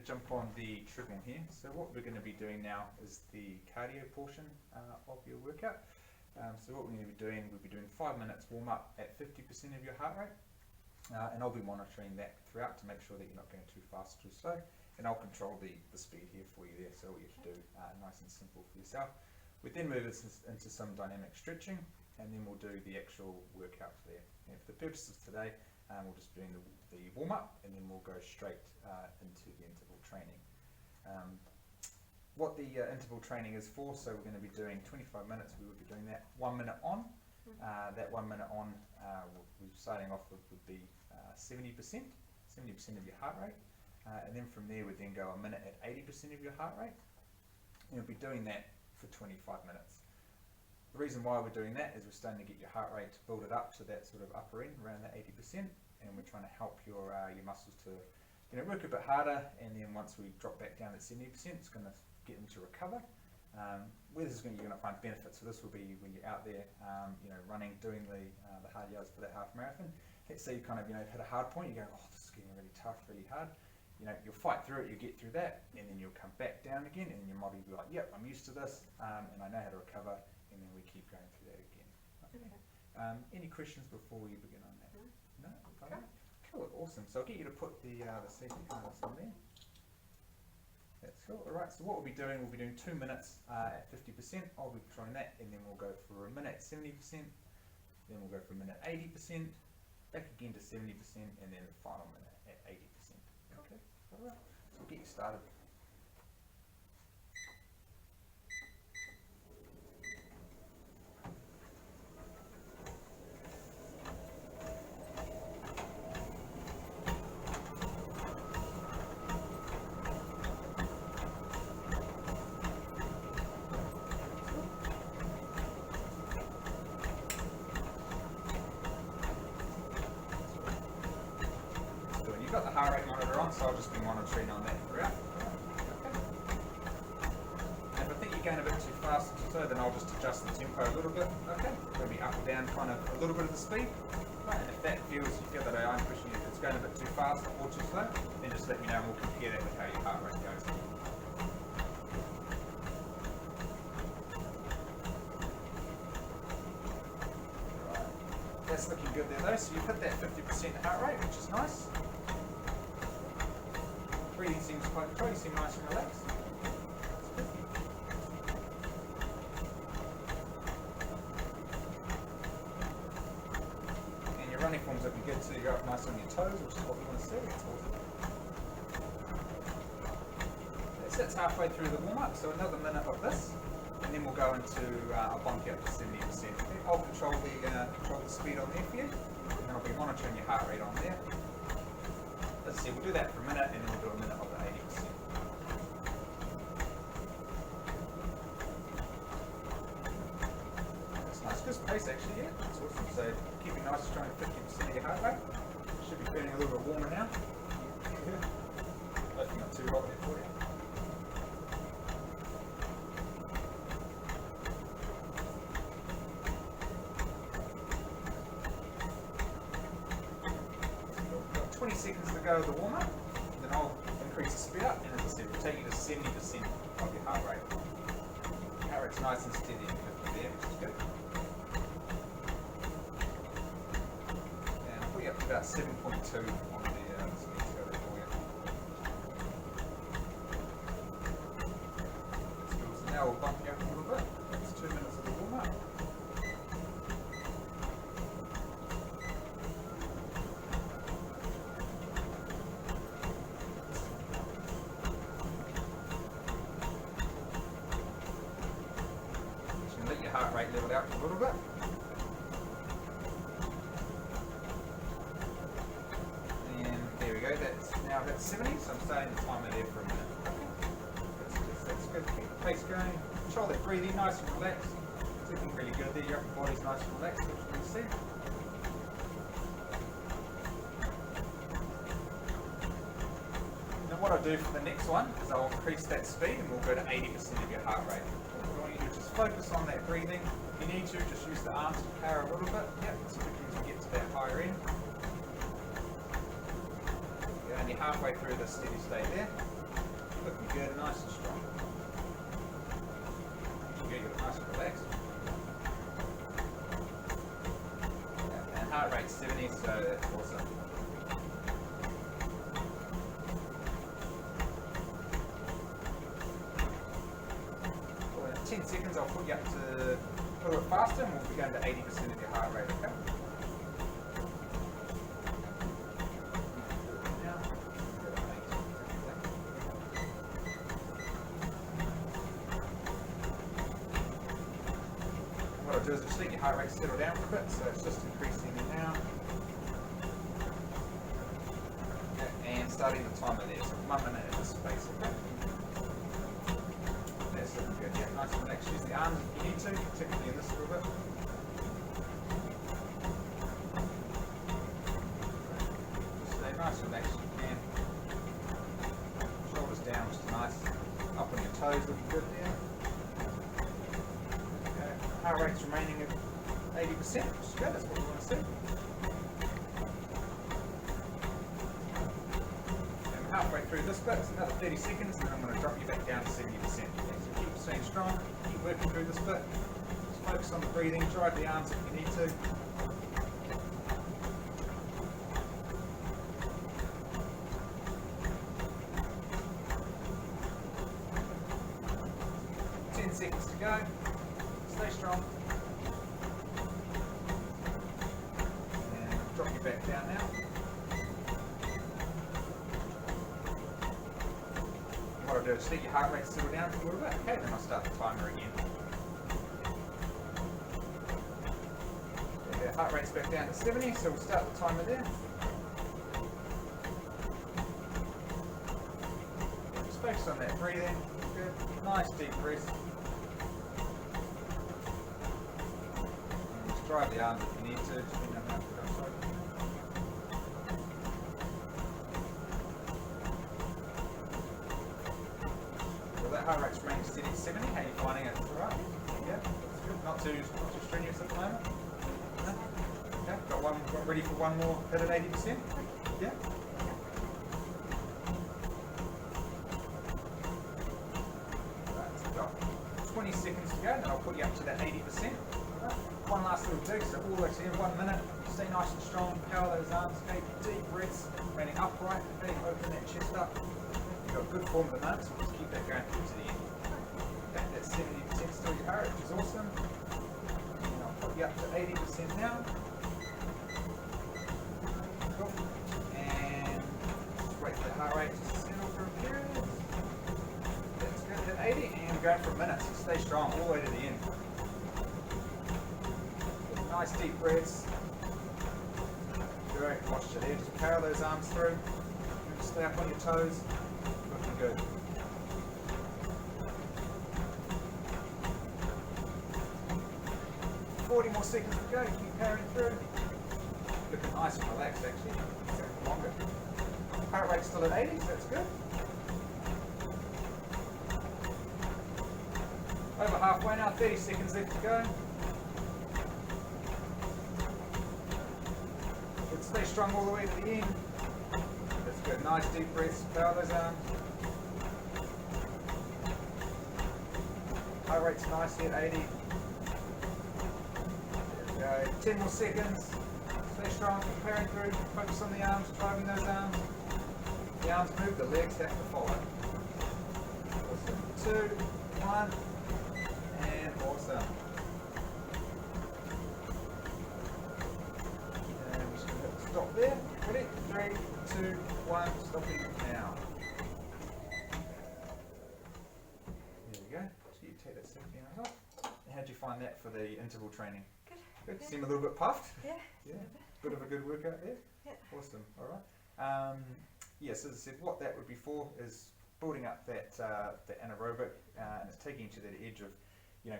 jump on the treadmill here. So what we're going to be doing now is the cardio portion of your workout. So what we're going to be doing, we'll be doing 5 minutes warm up at 50% of your heart rate. And I'll be monitoring that throughout to make sure that you're not going too fast or too slow. And I'll control the speed here for you there, so what you have to do, nice and simple for yourself. We then move into some dynamic stretching, and then we'll do the actual workout there. And for the purposes of today, we'll just be doing the warm up, and then we'll go straight into the interval training. What the interval training is for, so we're going to be doing 25 minutes, we would be doing that 1 minute on. That 1 minute on, we're starting off with would be 70% of your heart rate. And then from there, we'd then go a minute at 80% of your heart rate. And we'll be doing that for 25 minutes. The reason why we're doing that is we're starting to get your heart rate to build it up to that sort of upper end, around that 80%, and we're trying to help your muscles to work a bit harder, and then once we drop back down to 70%, it's going to get them to recover. Where this is you're going to find benefits. So this will be when you're out there, running, doing the hard yards for that half marathon. Let's say you kind of hit a hard point. You go, oh, this is getting really tough, really hard. You'll fight through it. You get through that, and then you'll come back down again, and your body will be like, yep, I'm used to this, and I know how to recover. And then we keep going through that again. Okay. Any questions before we begin on that? No. Okay. Cool. Awesome. So I'll get you to put the safety harness on there. That's cool. Alright, so what we'll be doing 2 minutes at 50%. I'll be trying that, and then we'll go for a minute at 70%, then we'll go for a minute at 80%, back again to 70%, and then the final minute at 80%. Okay, alright, so we'll get you started. You've got the heart rate monitor on, so I'll just be monitoring on that throughout. Okay. And if I think you're going a bit too fast or too slow, then I'll just adjust the tempo a little bit. Okay, it'll be up or down, kind of a little bit of the speed. Right. And if you feel that I'm pushing you, if it's going a bit too fast or too slow, then just let me know and we'll compare that with how your heart rate goes. Right. That's looking good there though, so you've hit that 50% heart rate, which is nice. Breathing seems quite controlled, you seem nice and relaxed. And your running form's looking good, so you're up nice on your toes, which is what we want to see. That's awesome. That's halfway through the warm-up, so another minute of this, and then we'll go into, I'll bump you up to 70%. Okay? I'll control the speed on there for you, and I'll be monitoring your heart rate on there. Let's see, we'll do that for a minute, and then we'll do a minute of the 80%. That's nice. Good pace actually, yeah. That's awesome. So keep it nice, trying 50% of your heart rate. Should be feeling a little bit warmer now. Hopefully not too hot there for you. Got 20 seconds to go of the warm-up, then I'll increase the speed up, and as I said, we'll take you to 70% of your heart rate. Your heart rate's nice and steady at 50 there, which is good. And I'll put you up to about 7.2 on the speed scale there for you. That's cool. So now we'll bump you up a little bit. That's 2 minutes of the warm-up. Let your heart rate level out a little bit. And there we go, that's now about 70, so I'm starting the timer there for a minute. That's good. Keep the pace going. Control that breathing, nice and relaxed. It's looking really good there, your upper body's nice and relaxed, which you can see. Now what I'll do for the next one is I'll increase that speed and we'll go to 80% of your heart rate. Just focus on that breathing. If you need to, just use the arms to power a little bit. Yep, as quickly as you get to that higher end. You're only halfway through the steady state there. Looking good, nice and strong. Good, you're nice and relaxed. And heart rate 70, so that's awesome. Well, in 10 seconds I'll put you up to a little bit faster and we'll be going to 80% of your heart rate, okay? What I'll do is just let your heart rate settle down for a bit, so it's just increasing now. And starting the timer there, so 1 minute in this space, okay? That's looking good, yeah, nice and relaxed. Use the arms if you need to, particularly in this a little bit. Just stay nice and relaxed if you can. Shoulders down, just nice. Up on your toes, looking good there. Heart rate's remaining at 80%, which is good, that's what we want to see. And halfway through this bit, it's another 30 seconds, and then I'm going to drop you back down to 70%. So keep staying strong, keep working through this bit. Just focus on the breathing, drive the arms if you need to. Seconds to go. Stay strong. And drop you back down now. And what I'll do is let your heart rate settle down for a little bit. Okay, then I'll start the timer again. Okay, heart rate's back down to 70, so we'll start the timer there. Just focus on that breathing. Good. Nice deep breath. Drive the arms if you need to, depending on how to go slow. Well, that heart rate's remaining steady at 70. How are you finding it? Alright? Yeah, that's good. Not too strenuous at the moment? No? Okay, got ready for one more hit at 80%? Yeah? Right, so we've got 20 seconds to go, and then I'll put you up to that 80%. One last little dig, so all the way to the end, 1 minute. Stay nice and strong, power those arms, okay? Deep breaths, remaining upright, okay? Open that chest up. You've got good form at the moment, so just keep that going through to the end. Okay, that's 70% still your heart rate, which is awesome. And I'll put you up to 80% now. Cool. And just wait for the heart rate to settle for a period. That's good, hit 80, and we're going for a minute, so stay strong all the way to the end. Nice deep breaths. Great posture there. Just power those arms through. Just stay up on your toes. Looking good. $40 more seconds to go. Keep powering through. Looking nice and relaxed actually. It's longer. Heart rate's still at 80, so that's good. Over halfway now. 30 seconds left to go. Stay strong all the way to the end. That's good. Nice deep breaths. Power those arms. Heart rate's nicely at 80. There we go. 10 more seconds. Stay strong. Powering through. Focus on the arms. Driving those arms. The arms move. The legs have to follow. Awesome. 2, 1, and awesome. Stop there. Ready? 3, 2, 1. Stopping now. There we go. So you take that safety arm off. How did you find that for the interval training? Good. Good. Yeah. Seem a little bit puffed? Yeah. Yeah. Bit of a good workout there? Yeah. Awesome. Alright. Yes, as I said, what that would be for is building up that anaerobic and it's taking you to that edge of,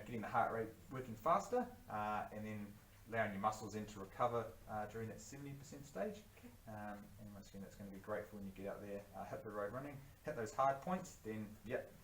getting the heart rate working faster and then allowing your muscles in to recover during that 70% stage. Okay. And once again, that's going to be great for when you get out there, hit the road running, hit those hard points, then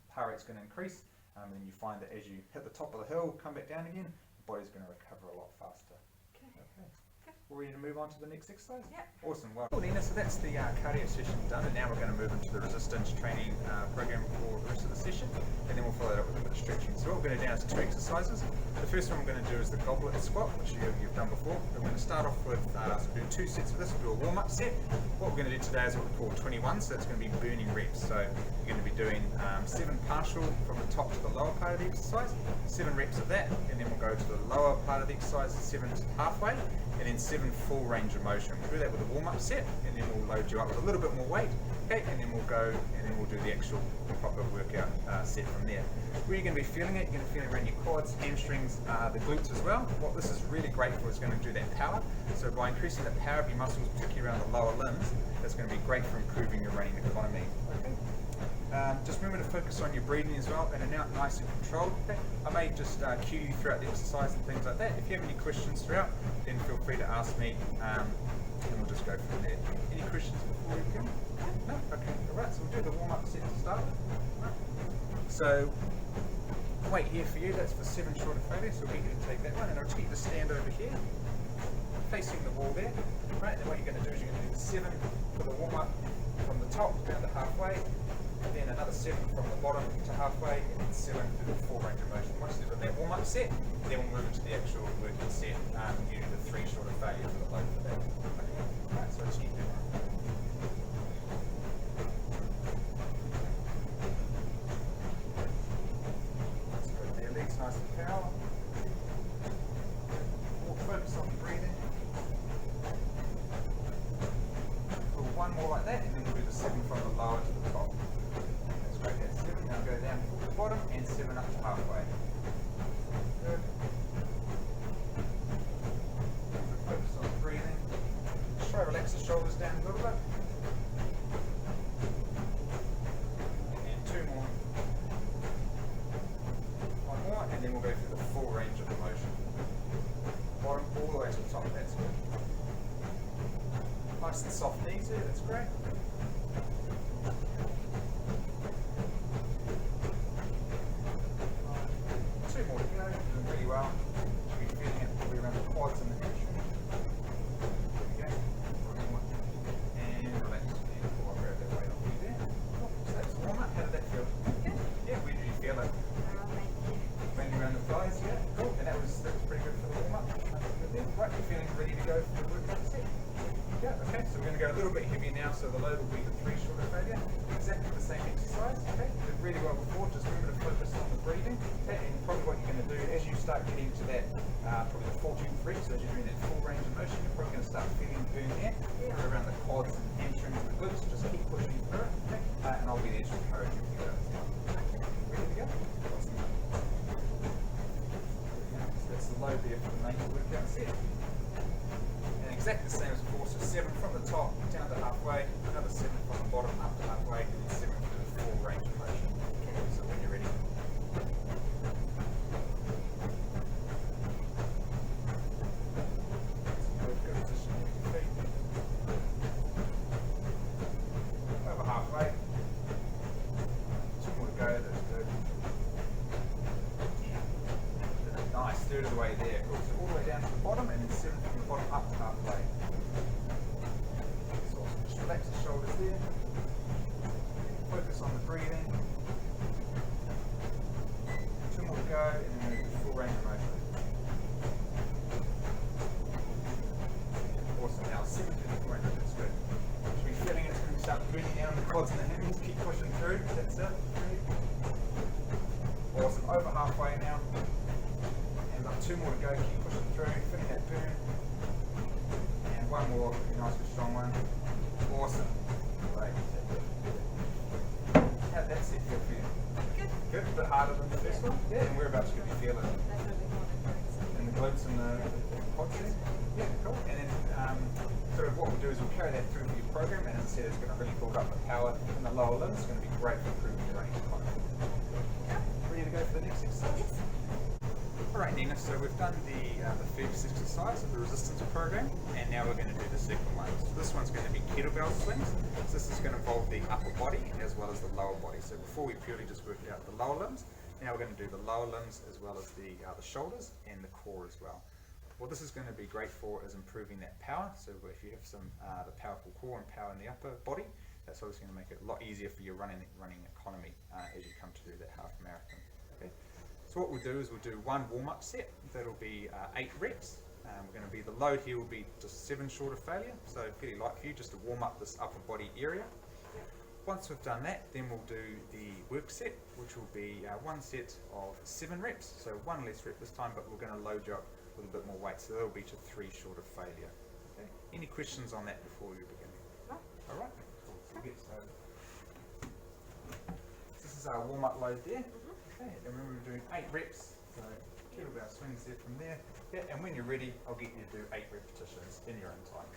heart rate's going to increase, and then you find that as you hit the top of the hill, come back down again, the body's going to recover a lot faster. Okay. Okay. Good. We're ready to move on to the next exercise? Yep. Awesome. Well, Nina, so that's the cardio session done, and now we're going to move into the resistance training program for the rest of the session, and then we'll follow that up with a bit of stretching. So what we're going to do now is 2 exercises. The first one we're going to do is the goblet squat, which you've done before. We're going to start off with so do 2 sets of this. We'll do a warm-up set. What we're going to do today is what we call 21, so that's going to be burning reps. So you're going to be doing 7 partial from the top to the lower part of the exercise, 7 reps of that, and then we'll go to the lower part of the exercise, 7 to halfway, and then 7 full range of motion. We'll do that with a warm-up set, and then we'll load you up with a little bit more weight, okay, and then we'll go, and then we'll do the actual proper workout set from there. Where you're going to be feeling it, you're going to feel it around your quads, hamstrings, the glutes as well. What this is really great for is going to do that power. So by increasing the power of your muscles, particularly around the lower limbs, that's going to be great for improving your running economy. Okay. Just remember to focus on your breathing as well, and out nice and controlled. Okay. I may just cue you throughout the exercise and things like that. If you have any questions throughout, then feel free to ask me, and we'll just go from there. Any questions before we begin? No? Okay, alright, so we'll do the warm-up set to start with. Right. So, weight here for you, that's for 7 shorter failures, so we'll get you to take that one, and I'll just get you to stand over here, facing the wall there. Right, and what you're going to do is you're going to do the 7 for the warm-up from the top down to halfway, then another 7 from the bottom to halfway, and then 7 to the full range of motion. Once you've done that warm-up set, then we'll move into the actual working set, using the 3 shorter failures for the load for that. Okay. Right, so just keep doing that. Let's put their legs nice and power. We'll focus on the breathing. We'll do 1 more like that, and then we'll do the 7 from the lower to the top. That's 7, now go down to the bottom and 7 up to halfway. Good. Focus on the breathing. Try to relax the shoulders down a little bit. And 2 more. 1 more, and then we'll go through the full range of the motion. Bottom all the way to the top, that's good. Nice and soft knees there, that's great. 2 more to go, doing really well. Should be feeling it probably around the quads and the hamstring. There we go. 1 more. And relax. And I'll grab that weight off you there. Cool. So that's warm up. How did that feel? Good. Yeah, where did you feel it? Mainly around the thighs, yeah. Cool. And that was pretty good for the warm up. Good there. Right, you're feeling ready to go for the workout set? Yeah, okay, so we're going to go a little bit heavier now, so the load will be the 3 shorter failure. Exactly the same exercise, okay? Did really well before, just remember to focus on the breathing. Okay, and probably what you're going to do, as you start getting to that, probably the 14th rep, so as you're doing that full range of motion, you're probably going to start feeling burn here, around the quads and hamstrings and the glutes. Just keep pushing through it, okay? And I'll be there to encourage you to go as well. Okay, ready to go? Awesome. So that's the load there for the main workout set. Exactly the same as before, so 7 from the top down to halfway, another 7 from the bottom up to halfway, and then 7 for the full range of motion. Okay, so when you're ready. Good position with your feet. Over halfway. 2 more to go, that's good. Nice, third of the way there. Cool. So all the way down to the bottom, and then 7 from the bottom up to halfway. That's awesome. Just relax the shoulders there. Focus on the breathing. 2 more to go, and then move to full range of motion. Awesome. Now 7 to the full range. That's good. Should be feeling it. It's going to start burning down the quads and the hamstrings. Keep pushing through. That's it. Awesome. Over halfway now. 2 more to go, keep pushing through, feeling that burn. And 1 more, a nice and strong one. Awesome. Great. How'd that set feel for you? Good. Good, a bit harder than the first one? Yeah. And whereabouts should you feel it? In the glutes and the quads there? Yeah, cool. And then sort of what we'll do is we'll carry that through with your program, and as I said, it's going to really build up the power in the lower limbs. It's going to be great for improving your running economy. Ready to go for the next exercise? Yes. Alright Nina, so we've done the first exercise of the resistance program, and now we're going to do the second one. So this one's going to be kettlebell swings. So this is going to involve the upper body as well as the lower body. So before we purely just worked out the lower limbs, now we're going to do the lower limbs as well as the shoulders and the core as well. what this is going to be great for is improving that power. So if you have some the powerful core and power in the upper body, that's obviously going to make it a lot easier for your running economy as you come to do that half marathon. Okay. So what we'll do is we'll do one warm-up set. That'll be 8 reps. We're going to be, the load here will be just 7 short of failure, so fairly light for you, just to warm up this upper body area. Once we've done that, then we'll do the work set, which will be one set of 7 reps, so one less rep this time, but we're going to load you up with a bit more weight, so that'll be to 3 short of failure. Okay. Any questions on that before we begin? No. All right. Cool. So we'll get started. This is our warm-up load there. Okay. And remember we're doing 8 reps, so kettlebell swings there from there. Yeah. And when you're ready, I'll get you to do 8 repetitions in your own time.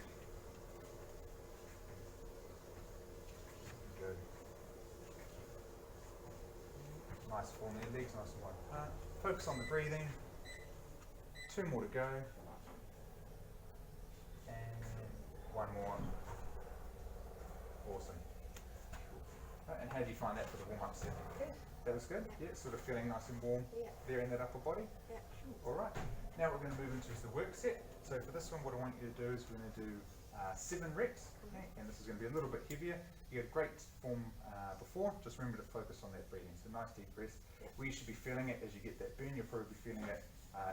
Good. Nice form there, legs nice and wide apart. Focus on the breathing. 2 more to go. And 1 more. Awesome. Right, and how do you find that for the warm-up set? Good. That was good? Yeah, sort of feeling nice and warm there in that upper body? Yeah. Alright, now we're going to move into the work set. So for this one, what I want you to do is we're going to do 7 reps, okay? And this is going to be a little bit heavier. You had great form before, just remember to focus on that breathing. So nice deep breaths. Where you should be feeling it as you get that burn, you'll probably be feeling it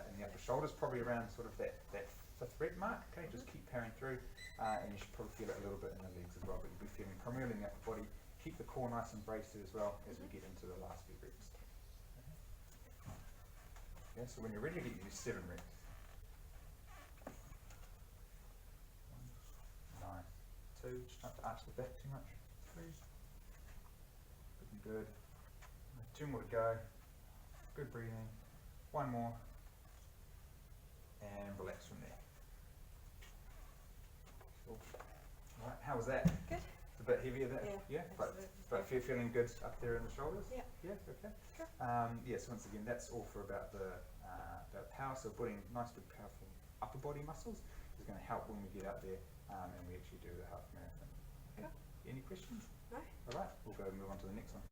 in the upper shoulders, probably around sort of that 5th rep mark, okay? Just keep powering through, and you should probably feel it a little bit in the legs as well, but you'll be feeling primarily in the upper body. Keep the core nice and braced as well as we get into the last few reps. Okay, so when you're ready, I'll get you to do 7 reps. 1, 9, 2, just not to arch the back too much. 3, looking good. 2 more to go. Good breathing. 1 more. And relax from there. Cool. Alright, how was that? Good. It's a bit heavier there? Yeah, but feeling good up there in the shoulders? Yeah. Yeah, okay. Sure. Yes, once again, that's all for about power. So putting nice big powerful upper body muscles is going to help when we get out there and we actually do the half marathon. Okay. Any questions? No. Alright, we'll go move on to the next one.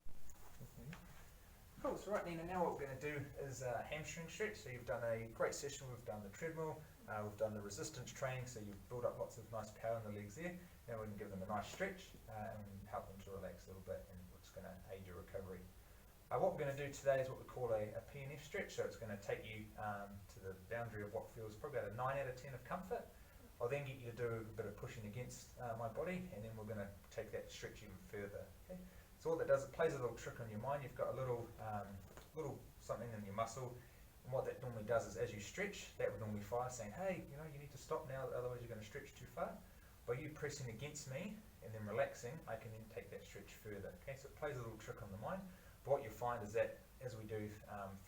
Cool, so right Nina, now what we're going to do is a hamstring stretch. So you've done a great session, we've done the treadmill, we've done the resistance training, so you've built up lots of nice power in the legs there. Now we can give them a nice stretch and help them to relax a little bit, and it's going to aid your recovery. What we're going to do today is what we call a PNF stretch, so it's going to take you to the boundary of what feels probably about a 9 out of 10 of comfort. I'll then get you to do a bit of pushing against my body, and then we're going to take that stretch even further. Okay? So what that does, it plays a little trick on your mind. You've got a little something in your muscle, and what that normally does is as you stretch, that would normally fire saying, hey, you know, you need to stop now, otherwise you're going to stretch too far. By you pressing against me and then relaxing, I can then take that stretch further. Okay, so it plays a little trick on the mind. But what you'll find is that as we do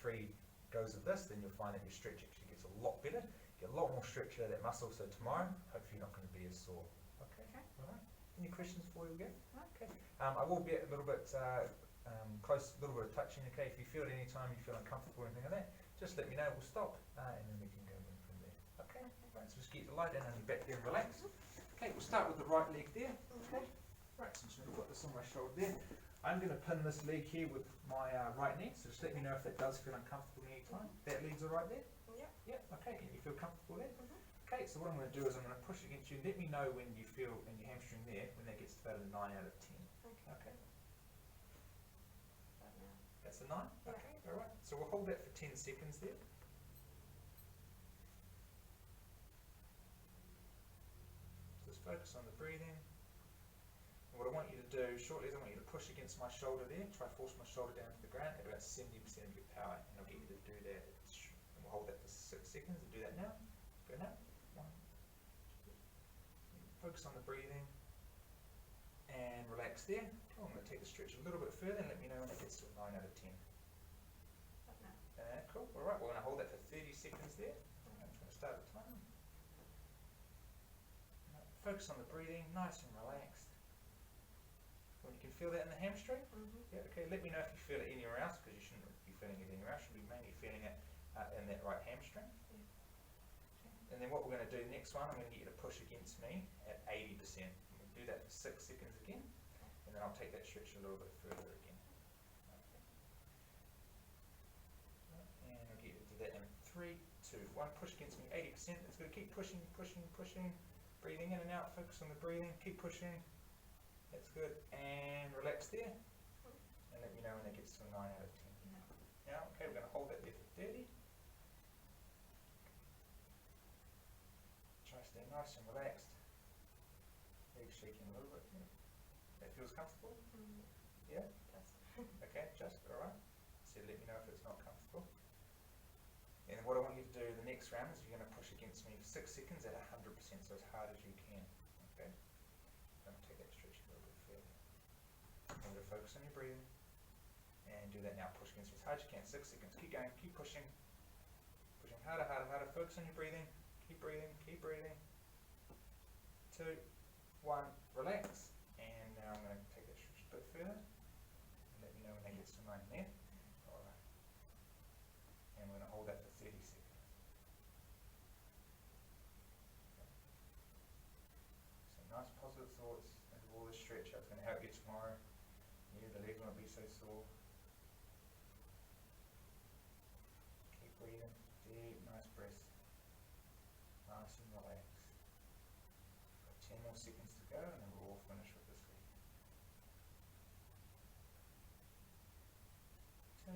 3 goes of this, then you'll find that your stretch actually gets a lot better. Get a lot more stretch out of that muscle, so tomorrow, hopefully you're not going to be as sore. Okay. Alright. Any questions before we go? Okay. I will be a little bit close, a little bit of touching, okay? If you feel it any time you feel uncomfortable or anything like that, just let me know, we'll stop, and then we can go in from there. Okay? Right, so just keep the light down on your back there and relax. Okay, we'll start with the right leg there. Okay. Right, so I'm just going to put this on my shoulder there. I'm going to pin this leg here with my right knee, so just let me know if that does feel uncomfortable any time. That leg's alright there? Yeah. Yeah, okay, and you feel comfortable there? Okay, so what I'm going to do is I'm going to push against you. Let me know when you feel in your hamstring there, when that gets to about a 9 out of 10. Okay. That's a 9? Okay, alright. So we'll hold that for 10 seconds there. Just focus on the breathing. And what I want you to do shortly is I want you to push against my shoulder there, try to force my shoulder down to the ground at about 70% of your power, and I'll get you to do that. And we'll hold that for 6 seconds and do that now. Go now. 1, 2. Focus on the breathing and relax there. Cool. I'm going to take the stretch a little bit further and let me know when it gets to a 9 out of 10. Cool. Alright, we're going to hold that for 30 seconds there. I'm just going to start the timer. Focus on the breathing, nice and relaxed. When you can feel that in the hamstring? Yeah, okay, let me know if you feel it anywhere else, because you shouldn't be feeling it anywhere else. You should be mainly feeling it in that right hamstring. And then what we're going to do next one, I'm going to get you to push against me at 80%. I'm going to do that for 6 seconds again, and then I'll take that stretch a little bit further again. Okay. And I'll get you to do that in 3, 2, 2, 1, push against me, 80%, that's good, keep pushing, pushing, pushing, breathing in and out, focus on the breathing, keep pushing, that's good, and relax there, and let me know when that gets to a 9 out of 10. Now, okay, we're going to hold that there for 30, try to stay nice and relaxed, legs shaking a little bit here, that feels comfortable? Yeah? Okay, just, alright, so let me know if it's not comfortable. And what I want you to do the next round is you're going to push against me for 6 seconds at 100%, so as hard as you can. Okay? I'm going to take that stretch a little bit further. I'm going to focus on your breathing and do that now. Push against me as hard as you can. 6 seconds. Keep going. Keep pushing. Pushing harder, harder, harder. Focus on your breathing. Keep breathing. Keep breathing. 2, 1. Relax. And now I'm going to take that stretch a bit further. And let me know when that gets to 9 there. Alright. And we're going to hold that for 30 seconds. So nice positive thoughts into all this stretch out. It's going to help you tomorrow. Yeah, the legs won't be so sore. Keep breathing. Deep, nice breaths. Nice and relaxed. Got 10 more seconds to go and then we'll all finish with this week. 2,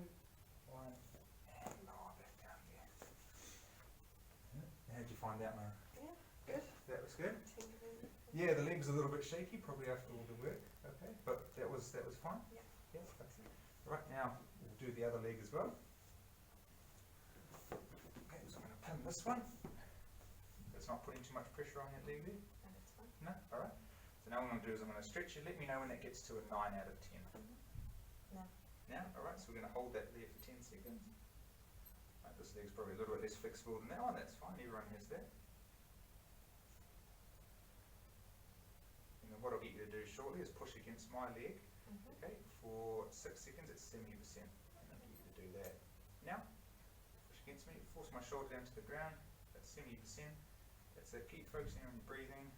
1, and lower back down here. How'd you find that, Mara? Yeah, good. That was good? Yeah, the leg's a little bit shaky, probably after all the work. Okay, but that was fine? Yeah. Yeah, okay. Right, now we'll do the other leg as well. Okay, so I'm going to pin this one. It's not putting too much pressure on that leg there? No, that's fine. No? Alright. So now what I'm going to do is I'm going to stretch it. Let me know when that gets to a 9 out of 10. No. Now? Alright, so we're going to hold that there for 10 seconds. Right, this leg's probably a little bit less flexible than that one. That's fine, everyone has that. And then what I'll get you to do shortly is push against my leg. Okay, for 6 seconds at 70%. And I'll get you to do that now. Push against me, force my shoulder down to the ground. That's 70%. That's it. Keep focusing on your breathing.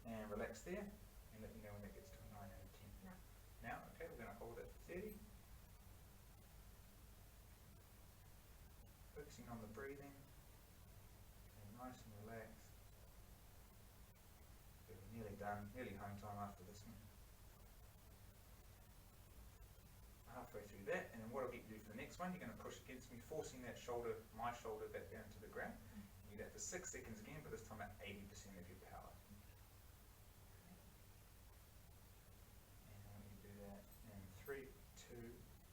And relax there. And let me know when that gets to a 9 out of 10. No. Now, okay, we're going to hold it for 30. Focusing on the breathing. And nice and relaxed. Okay, we're nearly done, nearly home time after this one. Halfway through that, and then what I'll get you to do for the next one, you're going to push against me, forcing that shoulder, my shoulder, back down to the ground. You do that for 6 seconds again, but this time at 80% of your power. And I want you to do that in 3, 2,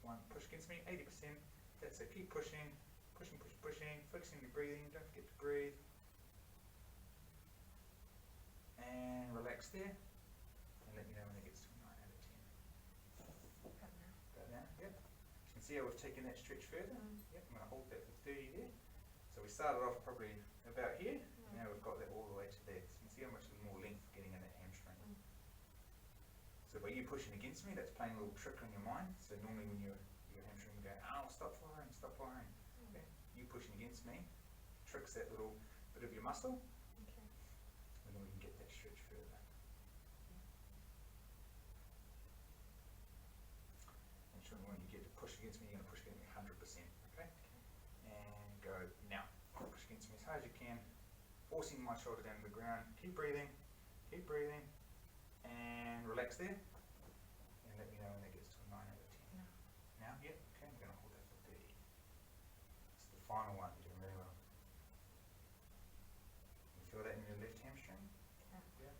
1. Push against me, 80%. That's it. Keep pushing, pushing, pushing, pushing. Focusing on your breathing. Don't forget to breathe. And relax there. And let me know when it gets to a 9 out of 10. Got now. Got that? Yep. You can see how we've taken that stretch further. Yep, I'm going to hold that for 30 there. So we started off probably about here, and now we've got that all the way to there. So you can see how much more length we're getting in that hamstring. So by you pushing against me, that's playing a little trick on your mind. So normally when your hamstring will go, oh, stop firing, stop firing. Okay. You pushing against me tricks that little bit of your muscle, Okay. and then we can get that stretch further. And sure, when you get to push against me, you're going to push against me 100%. Okay? And go now. Push against me as hard as you can, forcing my shoulder down to the ground. Keep breathing, and relax there. And let me know when that gets to a 9 out of 10. No. Now? Yep. Okay, I'm going to hold that for 30. It's the final one. You're doing really well. You feel that in your left hamstring? Yeah. Yeah.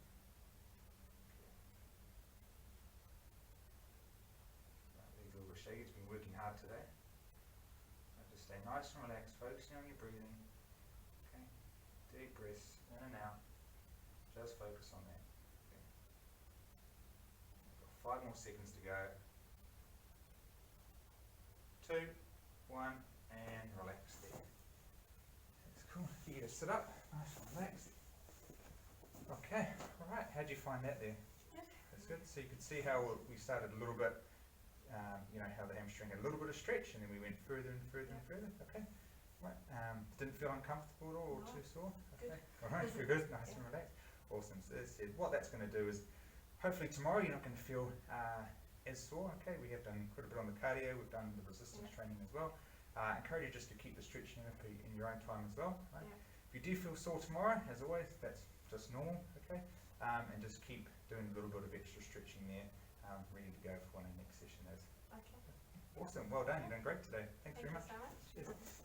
Right, legs a little bit shaky. It's been working hard today. Now just stay nice and relaxed, focusing on your breathing. Okay. Deep breaths in and out. Just focus on that. Okay. We've got 5 more seconds to go. 2, 1, and relax there. That's cool. Get you to sit up, nice and relaxed. Okay, alright, how'd you find that there? Good. That's good. So you could see how we started a little bit, how the hamstring had a little bit of stretch and then we went further and further and further. Okay, right. Didn't feel uncomfortable at all or No. too sore? Good. Okay, alright, very good, nice and relaxed. Awesome. So as I said, what that's going to do is hopefully tomorrow you're not going to feel as sore. Okay, we have done quite a bit on the cardio, we've done the resistance training as well. Encourage you just to keep the stretching in your own time as well. Right? Yeah. If you do feel sore tomorrow, as always, that's just normal, okay? And just keep doing a little bit of extra stretching there, ready to go for when the next session is. Okay. Awesome, well done, you've done great today. Thanks very much. Thank you so much. Cheers.